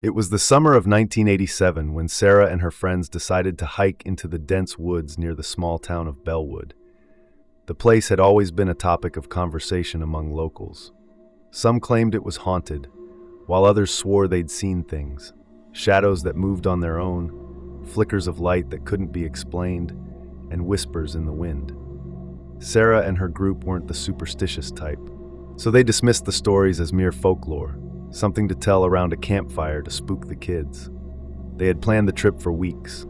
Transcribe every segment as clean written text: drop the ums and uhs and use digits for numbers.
It was the summer of 1987 when Sarah and her friends decided to hike into the dense woods near the small town of Bellwood. The place had always been a topic of conversation among locals. Some claimed it was haunted, while others swore they'd seen things, shadows that moved on their own, flickers of light that couldn't be explained, and whispers in the wind. Sarah and her group weren't the superstitious type, so they dismissed the stories as mere folklore, something to tell around a campfire to spook the kids. They had planned the trip for weeks.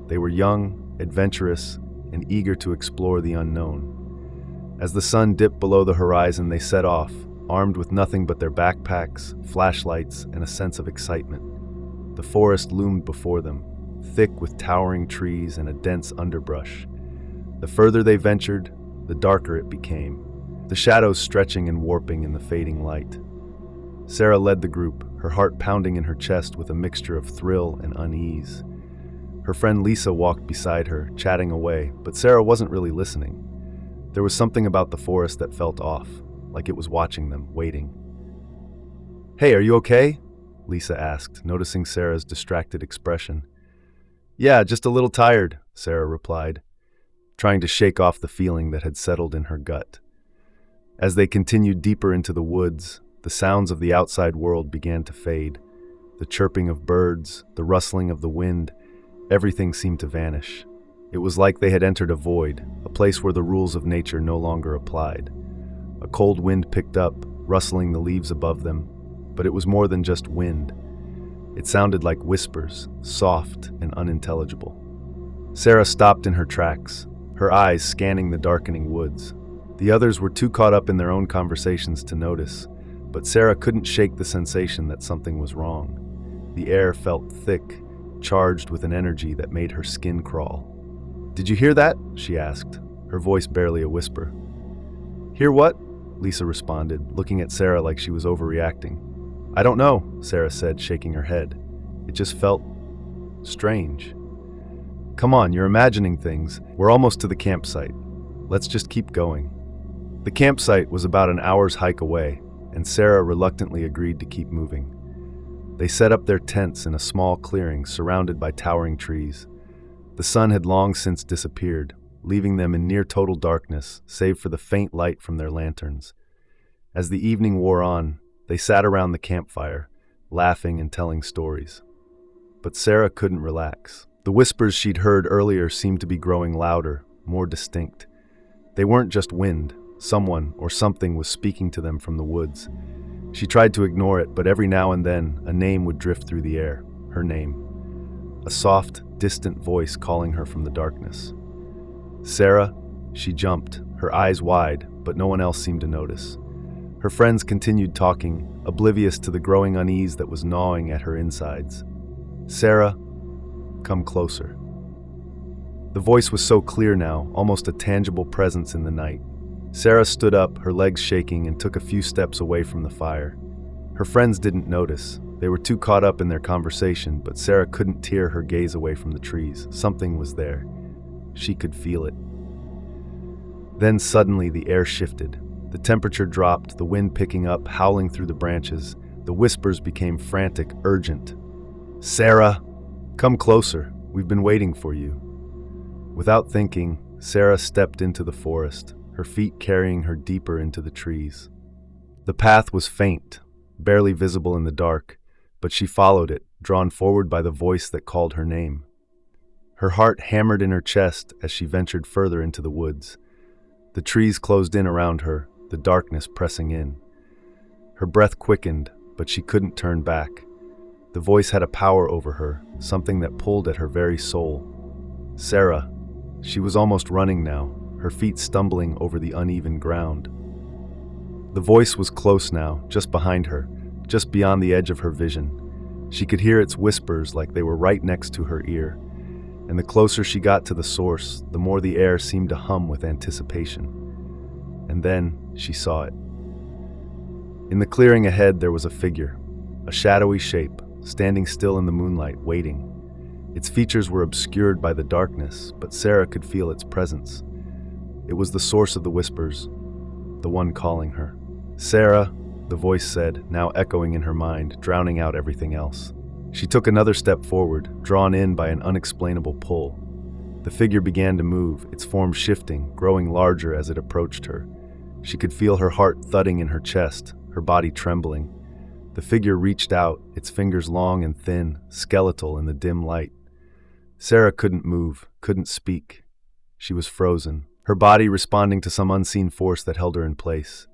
They were young, adventurous, and eager to explore the unknown. As the sun dipped below the horizon, they set off, armed with nothing but their backpacks, flashlights, and a sense of excitement. The forest loomed before them, thick with towering trees and a dense underbrush. The further they ventured, the darker it became, the shadows stretching and warping in the fading light. Sarah led the group, her heart pounding in her chest with a mixture of thrill and unease. Her friend Lisa walked beside her, chatting away, but Sarah wasn't really listening. There was something about the forest that felt off, like it was watching them, waiting. "Hey, are you okay?" Lisa asked, noticing Sarah's distracted expression. "Yeah, just a little tired," Sarah replied, trying to shake off the feeling that had settled in her gut. As they continued deeper into the woods, the sounds of the outside world began to fade. The chirping of birds, the rustling of the wind, everything seemed to vanish. It was like they had entered a void, a place where the rules of nature no longer applied. A cold wind picked up, rustling the leaves above them, but it was more than just wind. It sounded like whispers, soft and unintelligible. Sarah stopped in her tracks, her eyes scanning the darkening woods. The others were too caught up in their own conversations to notice, but Sarah couldn't shake the sensation that something was wrong. The air felt thick, charged with an energy that made her skin crawl. "Did you hear that?" she asked, her voice barely a whisper. "Hear what?" Lisa responded, looking at Sarah like she was overreacting. "I don't know," Sarah said, shaking her head. "It just felt strange." "Come on, you're imagining things. We're almost to the campsite. Let's just keep going." The campsite was about an hour's hike away, and Sarah reluctantly agreed to keep moving. They set up their tents in a small clearing surrounded by towering trees. The sun had long since disappeared, leaving them in near total darkness, save for the faint light from their lanterns. As the evening wore on, they sat around the campfire, laughing and telling stories. But Sarah couldn't relax. The whispers she'd heard earlier seemed to be growing louder, more distinct. They weren't just wind. Someone or something was speaking to them from the woods. She tried to ignore it, but every now and then a name would drift through the air, her name. A soft, distant voice calling her from the darkness. "Sarah?" She jumped, her eyes wide, but no one else seemed to notice. Her friends continued talking, oblivious to the growing unease that was gnawing at her insides. "Sarah, come closer." The voice was so clear now, almost a tangible presence in the night. Sarah stood up, her legs shaking, and took a few steps away from the fire. Her friends didn't notice. They were too caught up in their conversation, but Sarah couldn't tear her gaze away from the trees. Something was there. She could feel it. Then suddenly the air shifted. The temperature dropped, the wind picking up, howling through the branches. The whispers became frantic, urgent. "Sarah, come closer. We've been waiting for you." Without thinking, Sarah stepped into the forest, her feet carrying her deeper into the trees. The path was faint, barely visible in the dark, but she followed it, drawn forward by the voice that called her name. Her heart hammered in her chest as she ventured further into the woods. The trees closed in around her, the darkness pressing in. Her breath quickened, but she couldn't turn back. The voice had a power over her, something that pulled at her very soul. Sarah. She was almost running now, her feet stumbling over the uneven ground. The voice was close now, just behind her, just beyond the edge of her vision. She could hear its whispers like they were right next to her ear, and the closer she got to the source, the more the air seemed to hum with anticipation. And then she saw it. In the clearing ahead there was a figure, a shadowy shape, standing still in the moonlight, waiting. Its features were obscured by the darkness, but Sarah could feel its presence. It was the source of the whispers, the one calling her. "Sarah," the voice said, now echoing in her mind, drowning out everything else. She took another step forward, drawn in by an unexplainable pull. The figure began to move, its form shifting, growing larger as it approached her. She could feel her heart thudding in her chest, her body trembling. The figure reached out, its fingers long and thin, skeletal in the dim light. Sarah couldn't move, couldn't speak. She was frozen, her body responding to some unseen force that held her in place.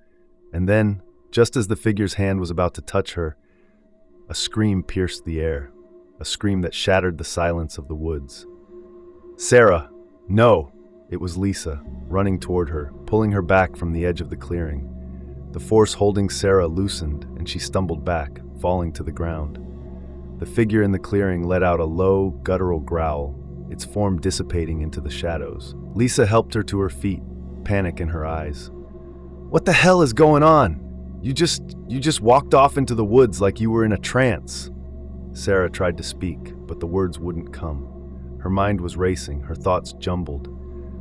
And then, just as the figure's hand was about to touch her, a scream pierced the air, a scream that shattered the silence of the woods. "Sarah! No!" It was Lisa, running toward her, pulling her back from the edge of the clearing. The force holding Sarah loosened, and she stumbled back, falling to the ground. The figure in the clearing let out a low, guttural growl, its form dissipating into the shadows. Lisa helped her to her feet, panic in her eyes. "What the hell is going on? You just walked off into the woods like you were in a trance." Sarah tried to speak, but the words wouldn't come. Her mind was racing, her thoughts jumbled.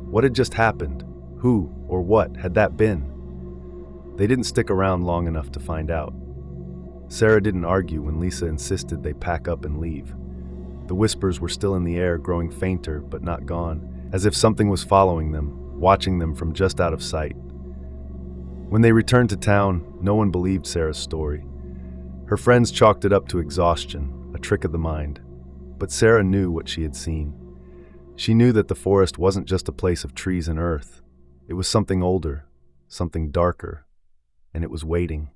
What had just happened? Who or what had that been? They didn't stick around long enough to find out. Sarah didn't argue when Lisa insisted they pack up and leave. The whispers were still in the air, growing fainter but not gone, as if something was following them, watching them from just out of sight. When they returned to town, no one believed Sarah's story. Her friends chalked it up to exhaustion, a trick of the mind. But Sarah knew what she had seen. She knew that the forest wasn't just a place of trees and earth. It was something older, something darker, and it was waiting.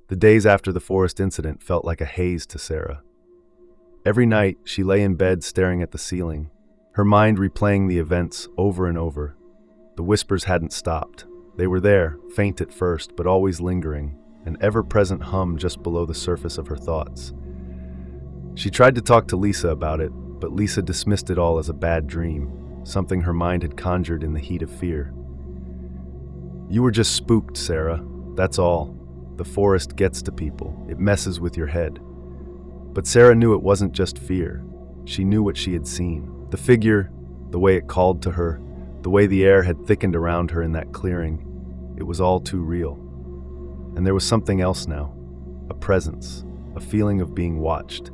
The days after the forest incident felt like a haze to Sarah. Every night, she lay in bed staring at the ceiling, her mind replaying the events over and over. The whispers hadn't stopped. They were there, faint at first, but always lingering, an ever-present hum just below the surface of her thoughts. She tried to talk to Lisa about it, but Lisa dismissed it all as a bad dream, something her mind had conjured in the heat of fear. "You were just spooked, Sarah. That's all. The forest gets to people. It messes with your head." But Sarah knew it wasn't just fear. She knew what she had seen. The figure, the way it called to her, the way the air had thickened around her in that clearing. It was all too real. And there was something else now. A presence, a feeling of being watched.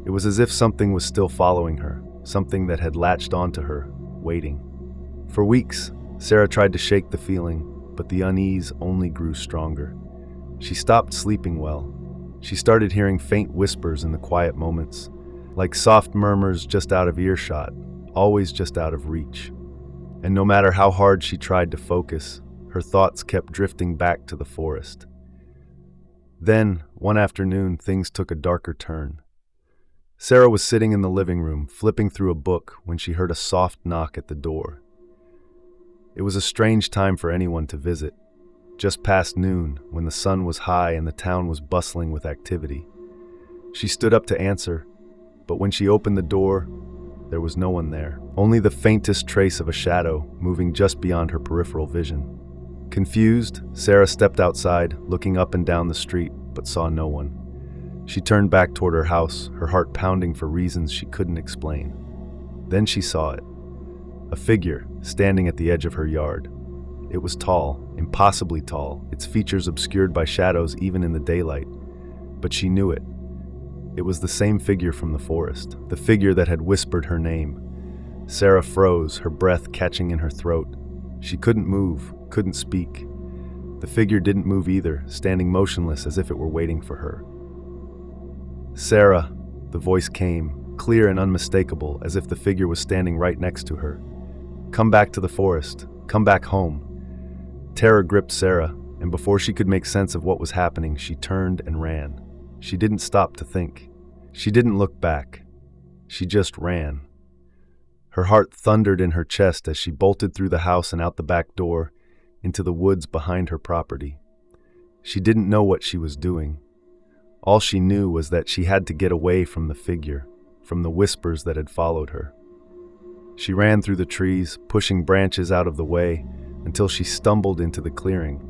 It was as if something was still following her, something that had latched onto her, waiting. For weeks, Sarah tried to shake the feeling, but the unease only grew stronger. She stopped sleeping well. She started hearing faint whispers in the quiet moments, like soft murmurs just out of earshot, always just out of reach. And no matter how hard she tried to focus, her thoughts kept drifting back to the forest. Then, one afternoon, things took a darker turn. Sarah was sitting in the living room, flipping through a book, when she heard a soft knock at the door. It was a strange time for anyone to visit, just past noon, when the sun was high and the town was bustling with activity. She stood up to answer, but when she opened the door, there was no one there, only the faintest trace of a shadow moving just beyond her peripheral vision. Confused, Sarah stepped outside, looking up and down the street, but saw no one. She turned back toward her house, her heart pounding for reasons she couldn't explain. Then she saw it. A figure standing at the edge of her yard. It was tall, impossibly tall, its features obscured by shadows even in the daylight. But she knew it. It was the same figure from the forest, the figure that had whispered her name. Sarah froze, her breath catching in her throat. She couldn't move, couldn't speak. The figure didn't move either, standing motionless as if it were waiting for her. "Sarah," the voice came, clear and unmistakable, as if the figure was standing right next to her. "Come back to the forest. Come back home." Terror gripped Sarah, and before she could make sense of what was happening, she turned and ran. She didn't stop to think. She didn't look back. She just ran. Her heart thundered in her chest as she bolted through the house and out the back door, into the woods behind her property. She didn't know what she was doing. All she knew was that she had to get away from the figure, from the whispers that had followed her. She ran through the trees, pushing branches out of the way, until she stumbled into the clearing,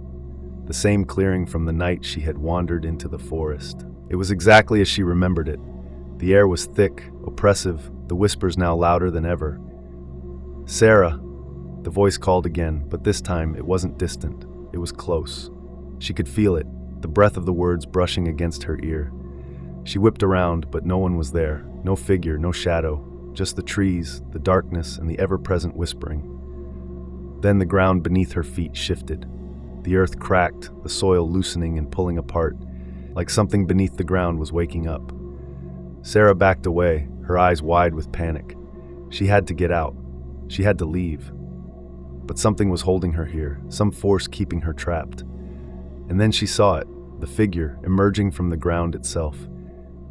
the same clearing from the night she had wandered into the forest. It was exactly as she remembered it. The air was thick, oppressive, the whispers now louder than ever. "Sarah," the voice called again, but this time it wasn't distant. It was close. She could feel it, the breath of the words brushing against her ear. She whipped around, but no one was there. No figure, no shadow, just the trees, the darkness, and the ever-present whispering. Then the ground beneath her feet shifted. The earth cracked, the soil loosening and pulling apart, like something beneath the ground was waking up. Sarah backed away, her eyes wide with panic. She had to get out. She had to leave. But something was holding her here, some force keeping her trapped. And then she saw it, the figure emerging from the ground itself.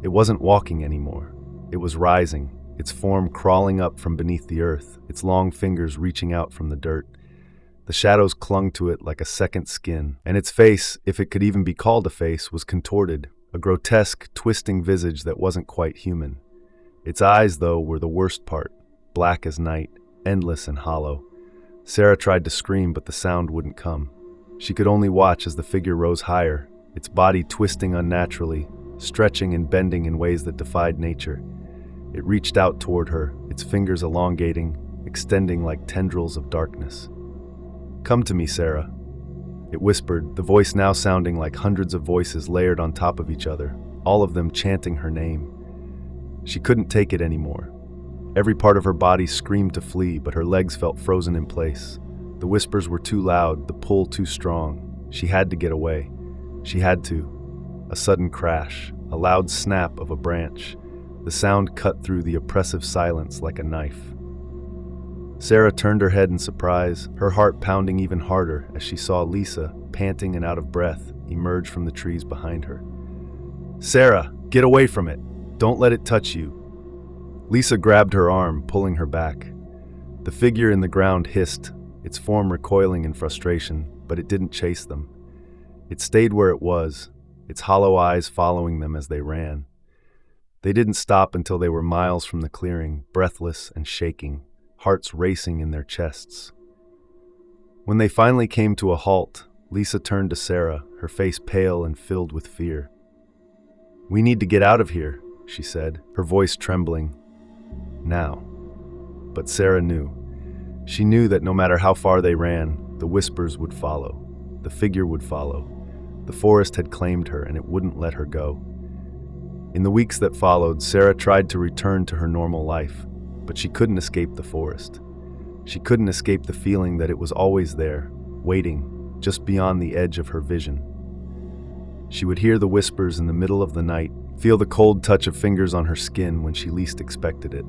It wasn't walking anymore. It was rising, its form crawling up from beneath the earth, its long fingers reaching out from the dirt. The shadows clung to it like a second skin, and its face, if it could even be called a face, was contorted, a grotesque, twisting visage that wasn't quite human. Its eyes, though, were the worst part, black as night, endless and hollow. Sarah tried to scream, but the sound wouldn't come. She could only watch as the figure rose higher, its body twisting unnaturally, stretching and bending in ways that defied nature. It reached out toward her, its fingers elongating, extending like tendrils of darkness. "Come to me, Sarah," it whispered, the voice now sounding like hundreds of voices layered on top of each other, all of them chanting her name. She couldn't take it anymore. Every part of her body screamed to flee, but her legs felt frozen in place. The whispers were too loud, the pull too strong. She had to get away. She had to. A sudden crash, a loud snap of a branch. The sound cut through the oppressive silence like a knife. Sarah turned her head in surprise, her heart pounding even harder as she saw Lisa, panting and out of breath, emerge from the trees behind her. "Sarah, get away from it! Don't let it touch you!" Lisa grabbed her arm, pulling her back. The figure in the ground hissed, its form recoiling in frustration, but it didn't chase them. It stayed where it was, its hollow eyes following them as they ran. They didn't stop until they were miles from the clearing, breathless and shaking, hearts racing in their chests. When they finally came to a halt, Lisa turned to Sarah, her face pale and filled with fear. "We need to get out of here," she said, her voice trembling. Now. But Sarah knew. She knew that no matter how far they ran, the whispers would follow. The figure would follow. The forest had claimed her, and it wouldn't let her go. In the weeks that followed, Sarah tried to return to her normal life, but she couldn't escape the forest. She couldn't escape the feeling that it was always there, waiting, just beyond the edge of her vision. She would hear the whispers in the middle of the night, feel the cold touch of fingers on her skin when she least expected it.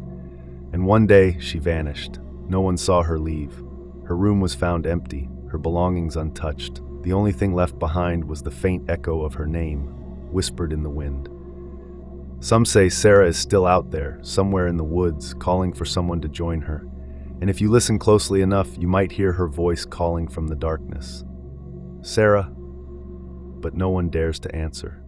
And one day, she vanished. No one saw her leave. Her room was found empty, her belongings untouched. The only thing left behind was the faint echo of her name, whispered in the wind. Some say Sarah is still out there, somewhere in the woods, calling for someone to join her. And if you listen closely enough, you might hear her voice calling from the darkness. "Sarah," but no one dares to answer.